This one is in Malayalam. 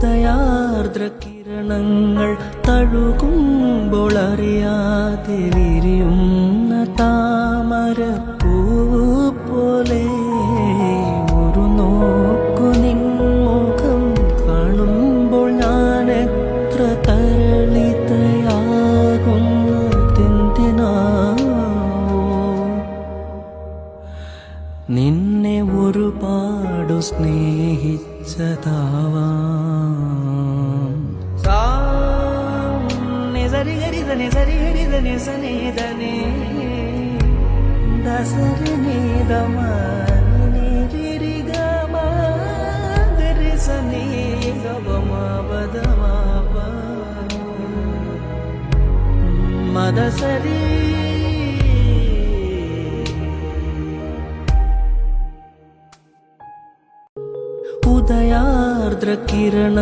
ഉദയാർദ്ര കിരണങ്ങൾ തഴുകുമ്പോൾ അറിയാതെ വിരിയുന്ന താമരപ്പൂ പോലെ ഒരു നോക്കു നിൻമുഖം കാണുമ്പോൾ ഞാൻ എത്ര തരളിതയാകുന്നതെന്തിനാവോ നിന്നെ ഒരുപാടു സ്നേഹിച്ചതാവാം സരി ഗരി ധനി സരി ഗരി ധനി സനി ധനി ദസരി നീ ദമ നി രി ഗ മ ഗരി സനി ഗ ബ മ പ ധ മ പ മ ധ സരി ഉദയാർദ്ര കിരണങ്ങൾ